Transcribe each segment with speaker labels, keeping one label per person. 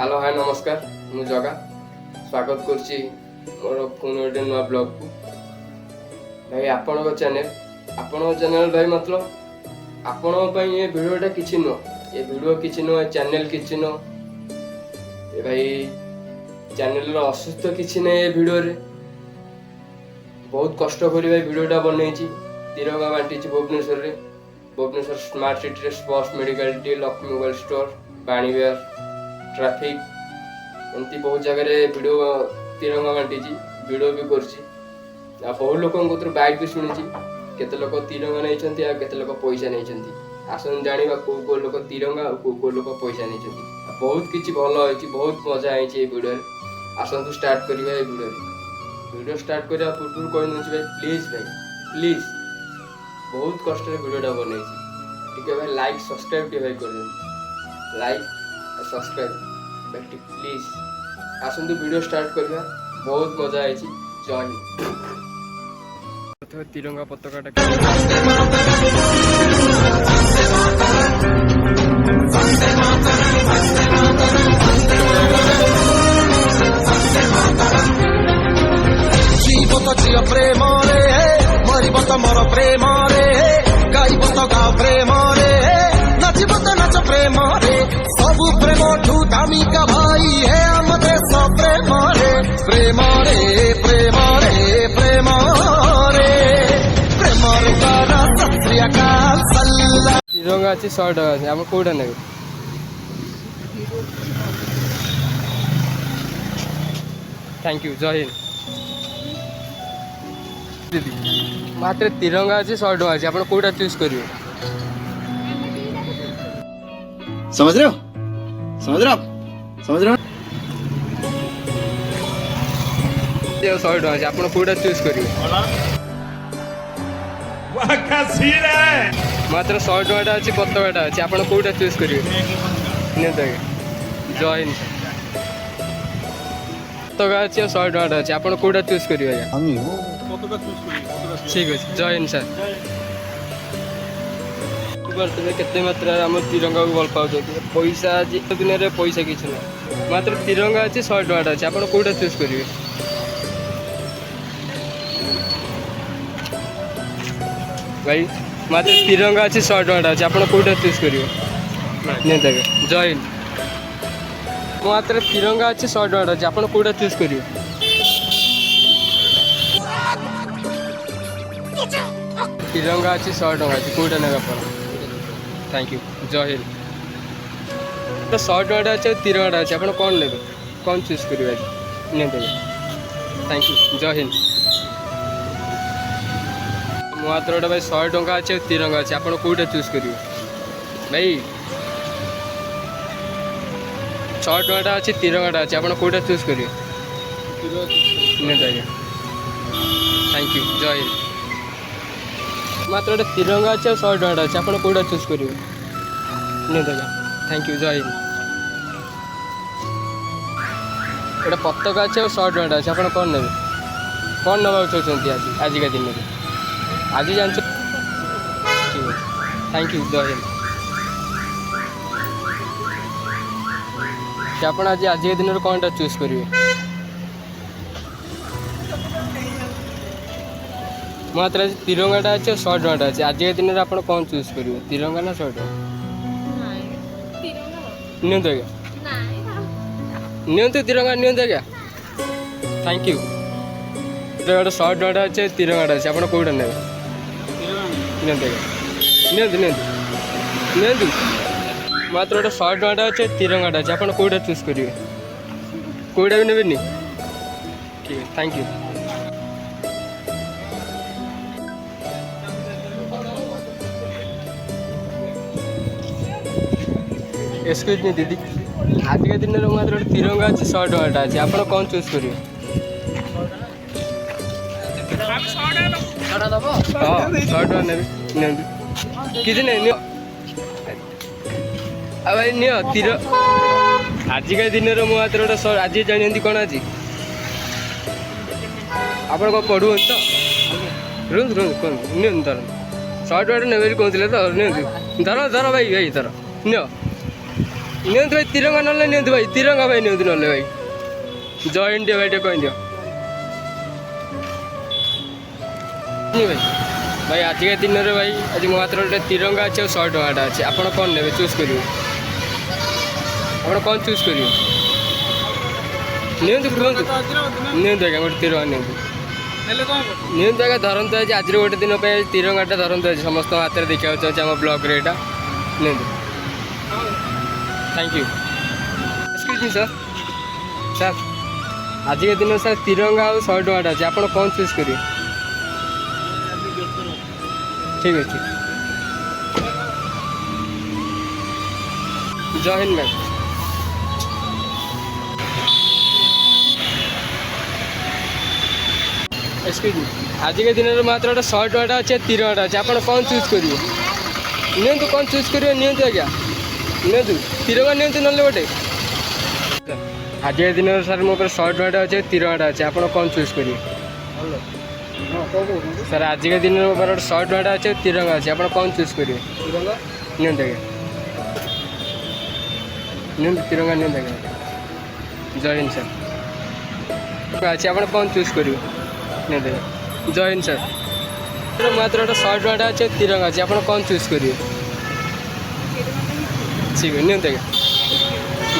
Speaker 1: Hello hi नमस्कार मु जगा स्वागत करछि मोर पुन गोटे नुआ ब्लॉग को भाई आपण चैनल भाई मतलब आपण ପାଇଁ ये वीडियोटा किछि न ये वीडियो किछि न चैनल किछि न ए भाई चैनल रो असुस्थ किछि नै ये वीडियो रे बहुत कष्ट करी भाई वीडियोटा बनैछि तिरंगा बांटी भुवनेश्वर स्मार्ट सिटी रे स्पोर्ट्स मेडिकल टी लक्ष्मी मोबाइल स्टोर बाणीवेयर ट्रैफिक एमती बहुत जगह वीडियो तिरंगा बांटी वीडियो भी करछि बहुत लोक बाइक भी शुणी केते लोक तिरंगा नहीं केते लोक पैसा नहीं आसन जानिबा को लोक तिरंगा और को लोक पैसा नहीं बहुत किछि भलो होइछि बहुत मजा आइछि ए वीडियो आसन स्टार्ट करिबा ए वीडियो स्टार्ट करिया पूर्व कोइ नछि भाई प्लीज बहुत कष्ट रे वीडियोटा बनैछि ठीक है भाई लाइक सब्सक्राइब के भाई कर देन लाइक सब्सक्राइब बेटी प्लीज आसंतु वीडियो स्टार्ट करिया बहुत मजा आइछि जय हिंद तो तिरंगा पताकाटा
Speaker 2: जीवत जिय प्रेम रे मरिबत मोर प्रेम रे गाइबत गा प्रेम रे नाचिबत नाच प्रेम रे सब प्रेम ठू दामी का भाई है हम देश प्रेम रे प्रेम रे प्रेम रे प्रेम रे प्रेम रे तारा सत श्री अकाल सल्ला
Speaker 1: तिरंगा अछि 100 टका अछि हम कोडा नेबे थैंक यू जय हिंद दीदी मात्र तिरंगा अच्छे 100 टका अच्छे आप कोटा चूज करिए
Speaker 3: समझ रहे हो
Speaker 1: 100 टका अच्छे आप कोटा चूज करिए मात्र 100 टका अच्छे पताकाटा अच्छे आप कोटा चूज करिए जय हिंद पताका अच्छे 100 टका अच्छे आप कोटा चूज करिए ठीक अच्छे जय हिंद सर केते मात्रा आम तिरंगा को भल पाँच पैसा दिन में पैसा किसी ना मात्र तिरंगा अच्छे 100 टका अच्छे आप कोटा चूज करेंगे भाई मात्र तिरंगा अच्छे 100 टका अच्छे आप कोटा चूज करेंगे जय हिंद मात्र तिरंगा अच्छे 100 टका अच्छे आप कोटा चूज करेंगे तिरंगा अच्छी 100 टका अच्छी कोटा नेगा पर थैंक यू जय हिंद तो 100 टका अच्छे तिरंगा अच्छे आप कौन ने कौन चूज करेंगे थैंक यू जय हिंद मात्र भाई 100 टका अच्छे तिरंगा अच्छे आप कोटा चूज करेंगे भाई 100 टका अच्छे तिरंगा अच्छे आप कोटा चूज करेंगे थैंक यू जय हिंद मात्र गोटे तिरंगा अच्छे 100 टका अच्छे आप कोटा चूज करेंगे थैंक यू जय हिंद गोटे पताका अच्छे 100 टका अच्छे आप कौन ने कौन नवा चाहते आजिका दिन में आज जान ठीक है थैंक यू जय हिंद आप आज दिन में कौन चूज करेंगे मात्र तिरंगाटा अच्छे 100 टका अच्छे आज दिन में आप कौन चूज करेंगे तिरंगा ना 100 टका नियंतु आज्ञा नियंतु तिरंगा नियंतु आज्ञा थैंक यू गोटे 100 टका अच्छे तिरंगाटा अच्छे आप कौटा ने नियंतु आज्ञा नियंतु मात्र गोटे 100 टका अच्छे तिरंगाटा अच्छे आप कौटा चूज करेंगे कौटा भी नेबेनि ठीक है थैंक यू एक्सक्यूज मी दीदी आज के दिन में मात्र गोटे तिरंगा अच्छे 100 टका अच्छे आप कौन चूज करेंगे हाँ 100 टका ने किसी नहीं भाई नियो तिर आज के दिन में मात्र गोटे आज जानते कौन आज आप पढ़ु तो रुन रुन कौन नि धर 100 टका ने कहते तो नि धर धर भाई भाई धर नियो ନିଅନ୍ତୁ ଭାଇ ତିରଙ୍ଗା ନହେଲେ ନିଅନ୍ତୁ ଭାଇ ତିରଙ୍ଗା ଭାଇ ନିଅନ୍ତୁ ନହେଲେ ଭାଇ ଜୟ ଇଣ୍ଡିଆ ଭାଇ ଟିକେ କହିଦିଅ ଭାଇ ଭାଇ ଆଜିକା ଦିନରେ ଭାଇ ଆଜି ମୋ ହାତରେ ଗୋଟେ ତିରଙ୍ଗା ଅଛି ଆଉ 100 ଟଙ୍କାଟା ଅଛି ଆପଣ କ'ଣ ନେବେ ଚୁଜ୍ କରିବେ ଆପଣ କ'ଣ ଚୁଜ୍ କରିବେ ନିଅନ୍ତୁ କୁହନ୍ତୁ ନିଅନ୍ତୁ ଆଜ୍ଞା ଗୋଟେ ତିରଙ୍ଗା ନିଅନ୍ତୁ ନିଅନ୍ତୁ ଆଜ୍ଞା ଧରନ୍ତୁ ଆଜି ଆଜିର ଗୋଟେ ଦିନ ପାଇଁ ତିରଙ୍ଗାଟା ଧରନ୍ତୁ ଆଜି ସମସ୍ତଙ୍କ ହାତରେ ଦେଖିବାକୁ ଚାହୁଁଛି ଆମ ବ୍ଲଗ୍ରେ ଏଇଟା ନିଅନ୍ତୁ thank you excuse me sir sir आज के दिन सर तिरंगा और 100 टंका अच्छे आप कौन चूज करिए ठीक है ठीक जय हिंद मैम एक्सक्यूज मी आज के दिन मात्र 100 टंका अच्छे तिरंगा अच्छे आप कौन चूज करिए नियंतु कौन चूज करिए नियंतु आज्ञा नियंतु तिरंगा नियंतु नल्ले गोटे आज के दिन सर मो 100 टंका अच्छे तिरंगा अच्छे आप कौन चूज करिए सर आज के दिन मोर 100 टंका अच्छे तिरंगा अच्छे आप कौन चूज करिए नियंतु आज्ञा नियंतु तिरंगा नियंतु आज्ञा जय हिंद सर अच्छे आप कौन चूज करिए नियंतु आज्ञा जय हिंद सर मात्र 100 टंका अच्छे तिरंगा अच्छे आप कौन चूज करिए ठीक है नहीं देगा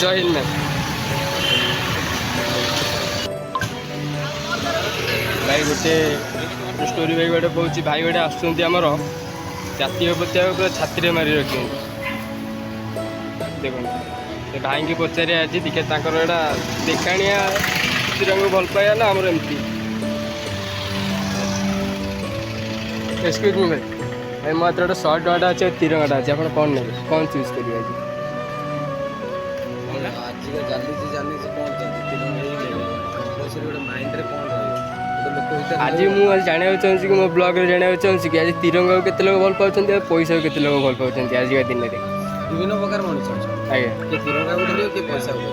Speaker 1: जय हिंद मैम भाई गोटे स्टोरी भाई गोटे कौच भाई गोटे आमर जातीय पताका पूरा छाती मारी रखी देखो भाई की पचारे आज देखिए यहाँ देखाणिया तिरंगा भल पाया ना आमर एमती एक्सक्यूज मी भाई भाई मात्र 100 टंका अच्छे तिरंगाटा अच्छे आप कौन ने कौन चूज करिए आज मुझे जाना चाहूँ कि मो ब्लॉग रे जाना चाहूँ कि आज तिरंगा के लोग भल पाँच पैसा के लोग भल पाँच आज का दिन में
Speaker 4: विभिन्न प्रकार मनुष्य
Speaker 1: आज्ञा
Speaker 4: किए तिरंगा उठेल किए पैसा उठेल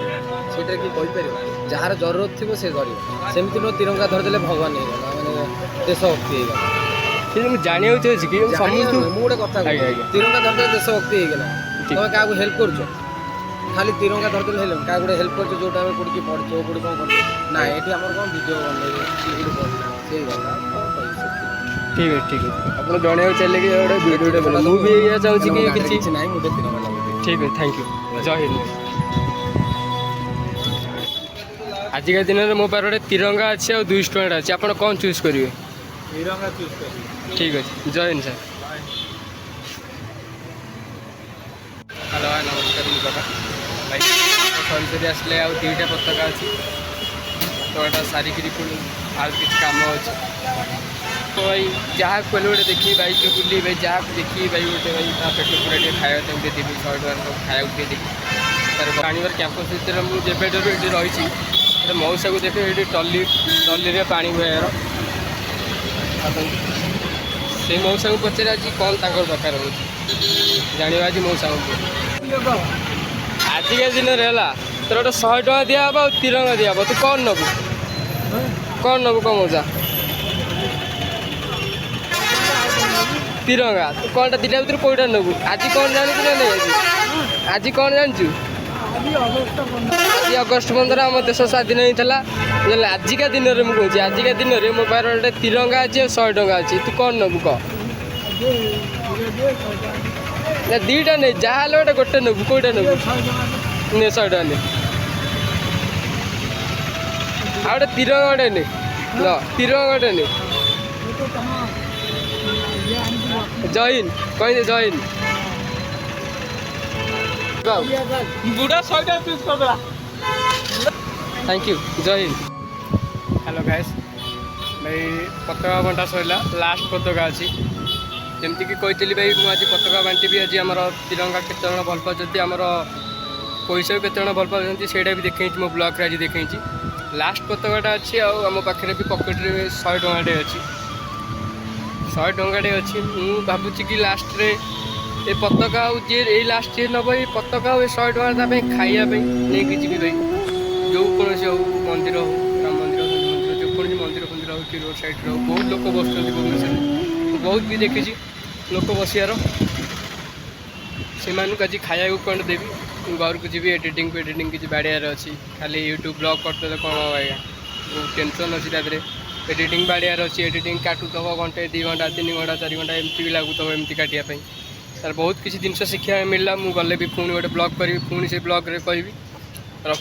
Speaker 4: सेटा कि कहीपर जार जरूरत थी से कर सेमती नो तिरंगा धरदे भगवान हो मैंने देशभक्ति
Speaker 1: मुझे जाना चाहूँ कि
Speaker 4: गोटे कथा तिरंगा धरदे देशभक्ति होगा तुम क्या हेल्प कर खाली तिरंगा धरदे हेल्प क्या गोटे हेल्प कर जो टाइम पड़ी पढ़ो पड़ी कौन कर ना ये आम कौन भिडियो बनइए
Speaker 1: ठीक है ठीक है आप जन चाहिए कि गोटे भिडियोटे बना मुझे ये चाहूँ कि किसी
Speaker 4: ना मुझे तिरंगा लगे
Speaker 1: ठीक है थैंक यू जय हिंद आज का दिन में मो पास गोटे तिरंगा अच्छे और 200 टंका अच्छे आप कौन चूज करेंगे
Speaker 4: तिरंगा चूज कर
Speaker 1: ठीक अच्छे जय हिंद सर हेलो नमस्कार मुझे भाई सरी आसले आ 2टा पताका अच्छी पताकाटा सारिकी पुणी आज किसी कम अच्छे तो भाई जहाँ कहले गोटे देखिए बैक बुली भाई जहाँ देखिए भाई गोटे भाई पेट पूरा टे खाया देवी 100 टका खाया देवी तार पाणीवर कैंपस भर मुझे ये रही मौसा को देखे ये टली टली पा बुआर से मौसा को पचारे आज कौन दरकार हो जाना आज मौसा आज के दिन है तोर गोटे 100 टका दिया और तिरंगा दिया तू कौन नबू कौन मौसा तिरंगा तू कौन दिटा भर कोईटा नबू आज कौन जानू ना नहीं आज कौन जानचु आज अगस्ट 15 आम देश स्वाधीन होता आजिका दिन में मुझे आजिका दिन में मो पास गोटे तिरंगा अच्छे 100 टका अच्छे तू कौन नबू कह ना 2टा नहीं जहाँ गोटे गोटे नबू कोईटा नबू 100 टका नहीं आ गोटे तिरंगा गोटे नहीं तिरंगा गोटे नहीं जय हिंद कहीं जय हिंद बुढ़ा 100 टका चूज कर थैंक यू जय हिंद हेलो गाइस भाई पताका बंटा सरला लास्ट पताका अच्छी जमती कि कही भाई मुझे आज पताका बांटी आज आम तिरंगा केत भल पाँच आमर पैसा केत भल पाँच से देखी मो ब्लॉग आज देखी लास्ट पताकाटा अच्छी आम पाखे भी पकेट 100 टकाटे अच्छी 100 टकाटे अच्छी मुझे भावुँ कि लास्ट रे ये पताका जी ये लास्ट ईयर नब ये पताका 100 टका खाइबा नहीं जी भाई जो कौन हो मंदिर हो राम मंदिर जो कौन मंदिर फंदिर हो कि रोड साइड हो बहुत लोग बस भुवनेश्वर बहुत भी देखी लोक बसियार से आज खाया कौन देवी घर को जी एडिटिंग किसी बाड़ियार अच्छी खाली यूट्यूब ब्लॉग करते कौन हम आज्ञा बहुत टेंशन अच्छी तादे एडिटिंग बाड़ियार अच्छी एडिटिंग काटुव घंटे 2 घंटा 3 घंटा 4 घंटा एमती भी लगुव एमती काटापी तार बहुत किसी जिन शिक्षा मिलला मुझे गले भी पुणी गोटे ब्लॉग करी पुणी से ब्लॉग रे करी रखु।